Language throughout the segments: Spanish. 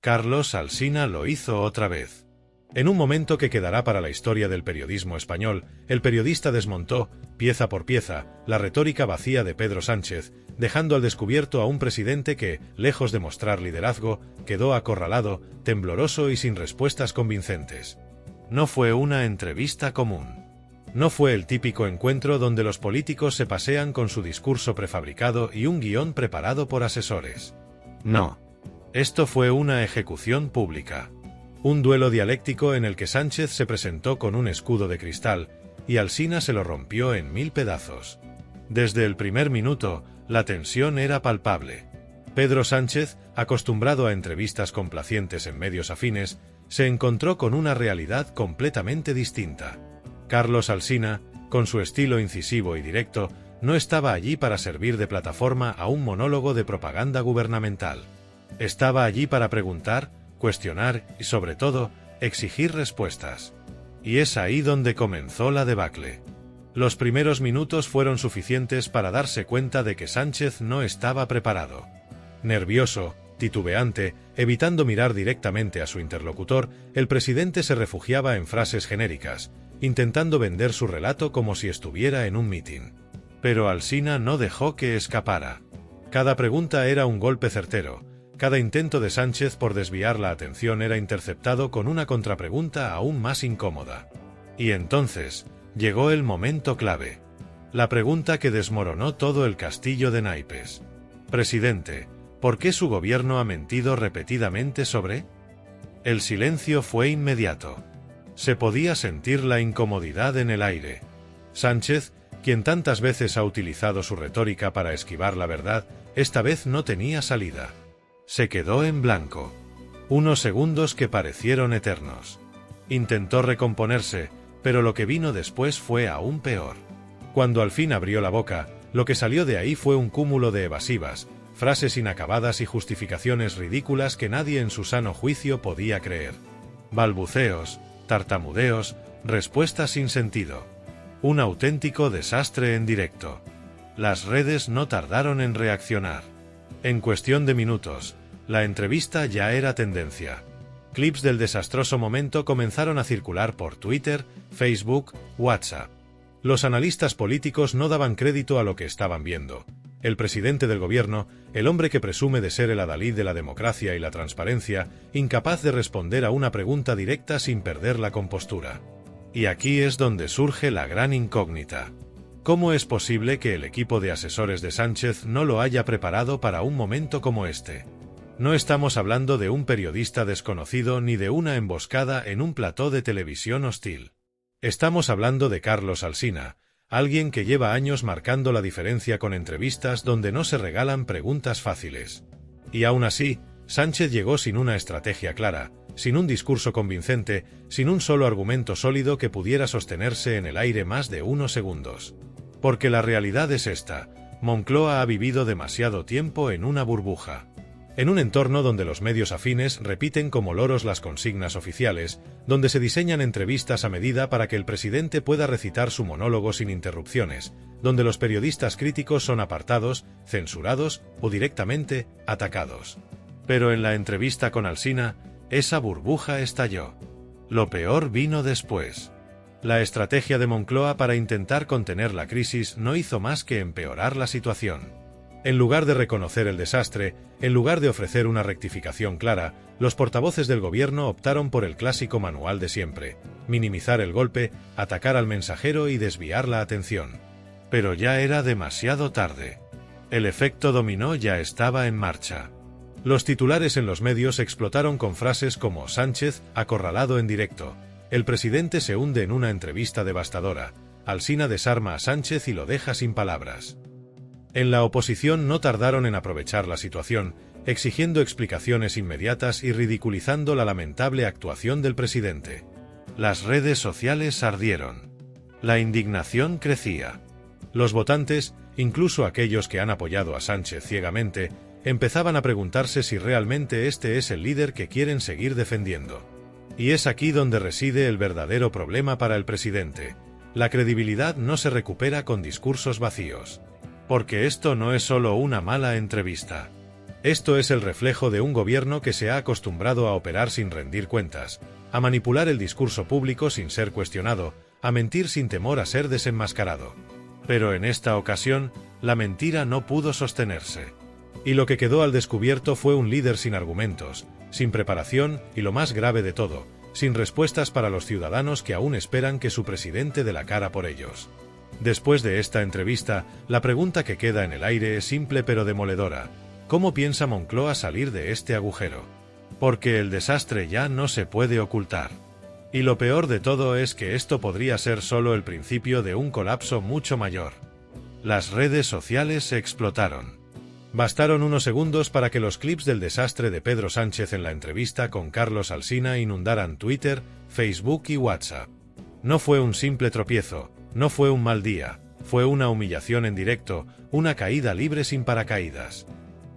Carlos Alsina lo hizo otra vez. En un momento que quedará para la historia del periodismo español, el periodista desmontó, pieza por pieza, la retórica vacía de Pedro Sánchez, dejando al descubierto a un presidente que, lejos de mostrar liderazgo, quedó acorralado, tembloroso y sin respuestas convincentes. No fue una entrevista común. No fue el típico encuentro donde los políticos se pasean con su discurso prefabricado y un guión preparado por asesores. No. Esto fue una ejecución pública. Un duelo dialéctico en el que Sánchez se presentó con un escudo de cristal, y Alsina se lo rompió en 1000 pedazos. Desde el primer minuto, la tensión era palpable. Pedro Sánchez, acostumbrado a entrevistas complacientes en medios afines, se encontró con una realidad completamente distinta. Carlos Alsina, con su estilo incisivo y directo, no estaba allí para servir de plataforma a un monólogo de propaganda gubernamental. Estaba allí para preguntar, cuestionar y, sobre todo, exigir respuestas. Y es ahí donde comenzó la debacle. Los primeros minutos fueron suficientes para darse cuenta de que Sánchez no estaba preparado. Nervioso, titubeante, evitando mirar directamente a su interlocutor, el presidente se refugiaba en frases genéricas, intentando vender su relato como si estuviera en un mitin. Pero Alsina no dejó que escapara. Cada pregunta era un golpe certero. Cada intento de Sánchez por desviar la atención era interceptado con una contrapregunta aún más incómoda. Y entonces, llegó el momento clave. La pregunta que desmoronó todo el castillo de naipes. Presidente, ¿por qué su gobierno ha mentido repetidamente sobre? El silencio fue inmediato. Se podía sentir la incomodidad en el aire. Sánchez, quien tantas veces ha utilizado su retórica para esquivar la verdad, esta vez no tenía salida. Se quedó en blanco. Unos segundos que parecieron eternos. Intentó recomponerse, pero lo que vino después fue aún peor. Cuando al fin abrió la boca, lo que salió de ahí fue un cúmulo de evasivas, frases inacabadas y justificaciones ridículas que nadie en su sano juicio podía creer. Balbuceos, tartamudeos, respuestas sin sentido. Un auténtico desastre en directo. Las redes no tardaron en reaccionar. En cuestión de minutos, la entrevista ya era tendencia. Clips del desastroso momento comenzaron a circular por Twitter, Facebook, WhatsApp. Los analistas políticos no daban crédito a lo que estaban viendo. El presidente del gobierno, el hombre que presume de ser el adalid de la democracia y la transparencia, incapaz de responder a una pregunta directa sin perder la compostura. Y aquí es donde surge la gran incógnita. ¿Cómo es posible que el equipo de asesores de Sánchez no lo haya preparado para un momento como este? No estamos hablando de un periodista desconocido ni de una emboscada en un plató de televisión hostil. Estamos hablando de Carlos Alsina, alguien que lleva años marcando la diferencia con entrevistas donde no se regalan preguntas fáciles. Y aún así, Sánchez llegó sin una estrategia clara, sin un discurso convincente, sin un solo argumento sólido que pudiera sostenerse en el aire más de unos segundos. Porque la realidad es esta: Moncloa ha vivido demasiado tiempo en una burbuja. En un entorno donde los medios afines repiten como loros las consignas oficiales, donde se diseñan entrevistas a medida para que el presidente pueda recitar su monólogo sin interrupciones, donde los periodistas críticos son apartados, censurados o directamente atacados. Pero en la entrevista con Alsina, esa burbuja estalló. Lo peor vino después. La estrategia de Moncloa para intentar contener la crisis no hizo más que empeorar la situación. En lugar de reconocer el desastre, en lugar de ofrecer una rectificación clara, los portavoces del gobierno optaron por el clásico manual de siempre: minimizar el golpe, atacar al mensajero y desviar la atención. Pero ya era demasiado tarde. El efecto dominó ya estaba en marcha. Los titulares en los medios explotaron con frases como «Sánchez, acorralado en directo», «El presidente se hunde en una entrevista devastadora», «Alsina desarma a Sánchez y lo deja sin palabras». En la oposición no tardaron en aprovechar la situación, exigiendo explicaciones inmediatas y ridiculizando la lamentable actuación del presidente. Las redes sociales ardieron. La indignación crecía. Los votantes, incluso aquellos que han apoyado a Sánchez ciegamente, empezaban a preguntarse si realmente este es el líder que quieren seguir defendiendo. Y es aquí donde reside el verdadero problema para el presidente. La credibilidad no se recupera con discursos vacíos. Porque esto no es solo una mala entrevista. Esto es el reflejo de un gobierno que se ha acostumbrado a operar sin rendir cuentas, a manipular el discurso público sin ser cuestionado, a mentir sin temor a ser desenmascarado. Pero en esta ocasión, la mentira no pudo sostenerse. Y lo que quedó al descubierto fue un líder sin argumentos, sin preparación y, lo más grave de todo, sin respuestas para los ciudadanos que aún esperan que su presidente dé la cara por ellos. Después de esta entrevista, la pregunta que queda en el aire es simple pero demoledora. ¿Cómo piensa Moncloa salir de este agujero? Porque el desastre ya no se puede ocultar. Y lo peor de todo es que esto podría ser solo el principio de un colapso mucho mayor. Las redes sociales explotaron. Bastaron unos segundos para que los clips del desastre de Pedro Sánchez en la entrevista con Carlos Alsina inundaran Twitter, Facebook y WhatsApp. No fue un simple tropiezo, no fue un mal día, fue una humillación en directo, una caída libre sin paracaídas.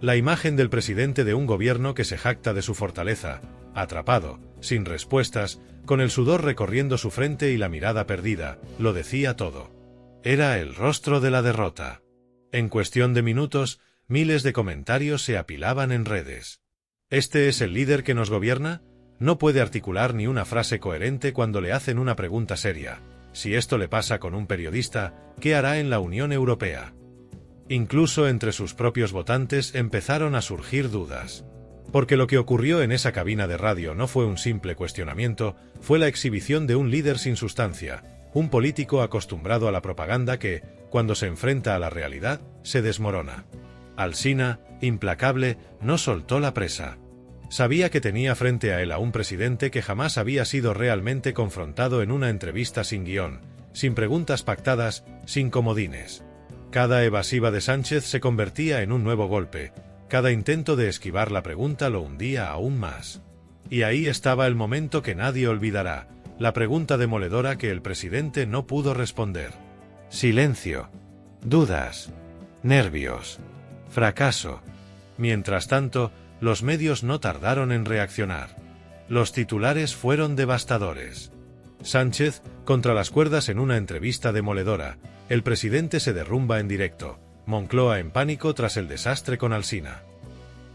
La imagen del presidente de un gobierno que se jacta de su fortaleza, atrapado, sin respuestas, con el sudor recorriendo su frente y la mirada perdida, lo decía todo. Era el rostro de la derrota. En cuestión de minutos, miles de comentarios se apilaban en redes. ¿Este es el líder que nos gobierna? No puede articular ni una frase coherente cuando le hacen una pregunta seria. Si esto le pasa con un periodista, ¿qué hará en la Unión Europea? Incluso entre sus propios votantes empezaron a surgir dudas. Porque lo que ocurrió en esa cabina de radio no fue un simple cuestionamiento, fue la exhibición de un líder sin sustancia, un político acostumbrado a la propaganda que, cuando se enfrenta a la realidad, se desmorona. Alsina, implacable, no soltó la presa. Sabía que tenía frente a él a un presidente que jamás había sido realmente confrontado en una entrevista sin guión, sin preguntas pactadas, sin comodines. Cada evasiva de Sánchez se convertía en un nuevo golpe, cada intento de esquivar la pregunta lo hundía aún más. Y ahí estaba el momento que nadie olvidará, la pregunta demoledora que el presidente no pudo responder. Silencio. Dudas. Nervios. Fracaso. Mientras tanto, los medios no tardaron en reaccionar. Los titulares fueron devastadores. Sánchez, contra las cuerdas en una entrevista demoledora, el presidente se derrumba en directo, Moncloa en pánico tras el desastre con Alsina.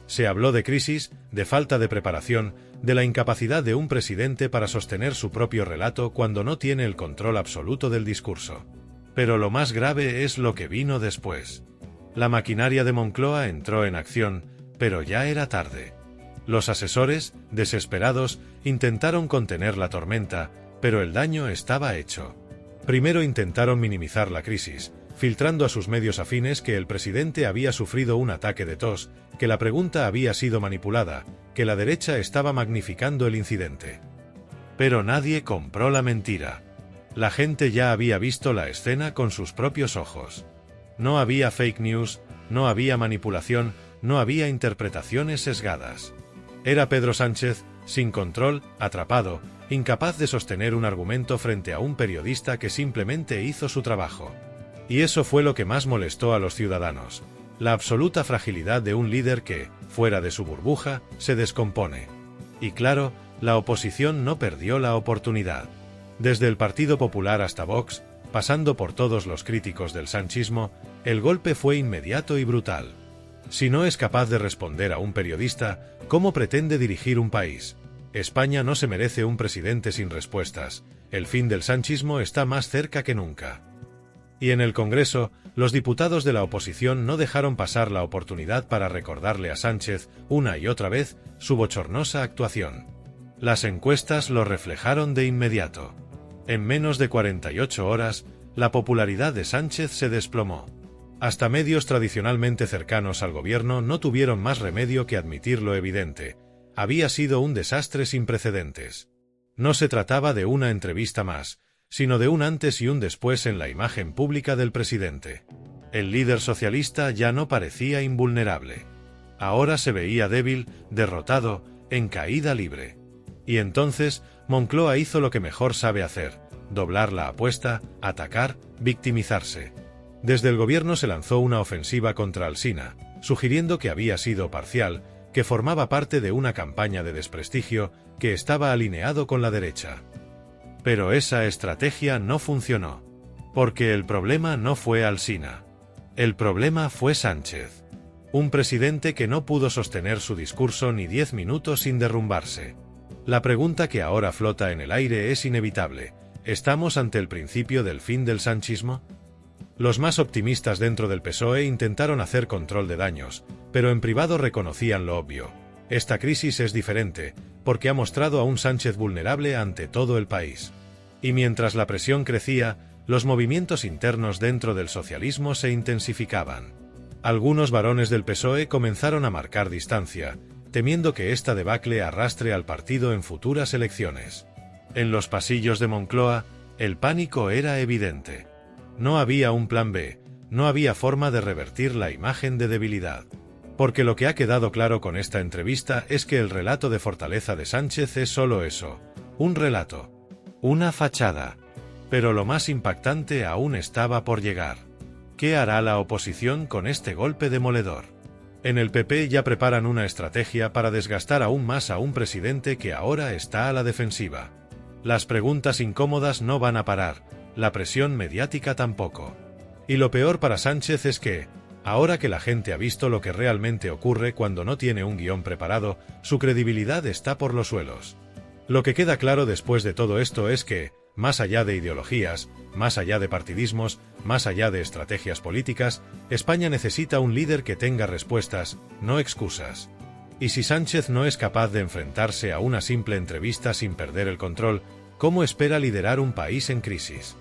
Se habló de crisis, de falta de preparación, de la incapacidad de un presidente para sostener su propio relato cuando no tiene el control absoluto del discurso. Pero lo más grave es lo que vino después. La maquinaria de Moncloa entró en acción, pero ya era tarde. Los asesores, desesperados, intentaron contener la tormenta, pero el daño estaba hecho. Primero intentaron minimizar la crisis, filtrando a sus medios afines que el presidente había sufrido un ataque de tos, que la pregunta había sido manipulada, que la derecha estaba magnificando el incidente. Pero nadie compró la mentira. La gente ya había visto la escena con sus propios ojos. No había fake news, no había manipulación, no había interpretaciones sesgadas. Era Pedro Sánchez, sin control, atrapado, incapaz de sostener un argumento frente a un periodista que simplemente hizo su trabajo. Y eso fue lo que más molestó a los ciudadanos, la absoluta fragilidad de un líder que, fuera de su burbuja, se descompone. Y claro, la oposición no perdió la oportunidad. Desde el Partido Popular hasta Vox, pasando por todos los críticos del sanchismo, el golpe fue inmediato y brutal. Si no es capaz de responder a un periodista, ¿cómo pretende dirigir un país? España no se merece un presidente sin respuestas. El fin del sanchismo está más cerca que nunca. Y en el Congreso, los diputados de la oposición no dejaron pasar la oportunidad para recordarle a Sánchez, una y otra vez, su bochornosa actuación. Las encuestas lo reflejaron de inmediato. En menos de 48 horas, la popularidad de Sánchez se desplomó. Hasta medios tradicionalmente cercanos al gobierno no tuvieron más remedio que admitir lo evidente. Había sido un desastre sin precedentes. No se trataba de una entrevista más, sino de un antes y un después en la imagen pública del presidente. El líder socialista ya no parecía invulnerable. Ahora se veía débil, derrotado, en caída libre. Y entonces, Moncloa hizo lo que mejor sabe hacer: doblar la apuesta, atacar, victimizarse. Desde el gobierno se lanzó una ofensiva contra Alsina, sugiriendo que había sido parcial, que formaba parte de una campaña de desprestigio, que estaba alineado con la derecha. Pero esa estrategia no funcionó. Porque el problema no fue Alsina. El problema fue Sánchez. Un presidente que no pudo sostener su discurso ni 10 minutos sin derrumbarse. La pregunta que ahora flota en el aire es inevitable. ¿Estamos ante el principio del fin del sanchismo? Los más optimistas dentro del PSOE intentaron hacer control de daños, pero en privado reconocían lo obvio. Esta crisis es diferente, porque ha mostrado a un Sánchez vulnerable ante todo el país. Y mientras la presión crecía, los movimientos internos dentro del socialismo se intensificaban. Algunos varones del PSOE comenzaron a marcar distancia, temiendo que esta debacle arrastre al partido en futuras elecciones. En los pasillos de Moncloa, el pánico era evidente. No había un plan B, no había forma de revertir la imagen de debilidad. Porque lo que ha quedado claro con esta entrevista es que el relato de fortaleza de Sánchez es solo eso, un relato, una fachada. Pero lo más impactante aún estaba por llegar. ¿Qué hará la oposición con este golpe demoledor? En el PP ya preparan una estrategia para desgastar aún más a un presidente que ahora está a la defensiva. Las preguntas incómodas no van a parar, la presión mediática tampoco. Y lo peor para Sánchez es que, ahora que la gente ha visto lo que realmente ocurre cuando no tiene un guión preparado, su credibilidad está por los suelos. Lo que queda claro después de todo esto es que, más allá de ideologías, más allá de partidismos, más allá de estrategias políticas, España necesita un líder que tenga respuestas, no excusas. Y si Sánchez no es capaz de enfrentarse a una simple entrevista sin perder el control, ¿cómo espera liderar un país en crisis?